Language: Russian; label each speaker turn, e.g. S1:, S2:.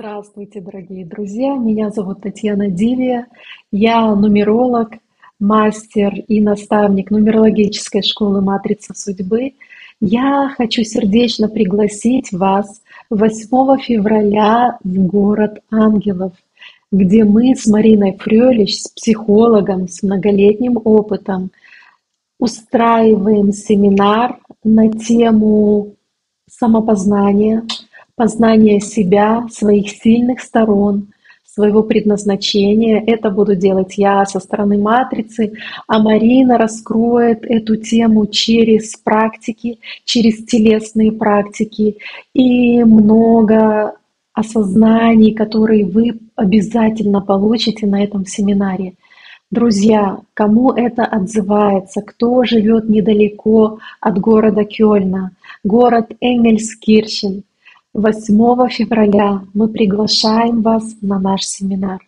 S1: Здравствуйте, дорогие друзья! Меня зовут Татьяна Дивия. Я нумеролог, мастер и наставник нумерологической школы «Матрица судьбы». Я хочу сердечно пригласить вас 8 февраля в город ангелов, где мы с Мариной Фрёлищ, с психологом, с многолетним опытом, устраиваем семинар на тему самопознания, познания себя, своих сильных сторон, своего предназначения. Это буду делать я со стороны матрицы, а Марина раскроет эту тему через практики, через телесные практики и много осознаний, которые вы обязательно получите на этом семинаре. Друзья, кому это отзывается, кто живет недалеко от города Кёльна, город Энгельскирхен, 8 февраля мы приглашаем вас на наш семинар.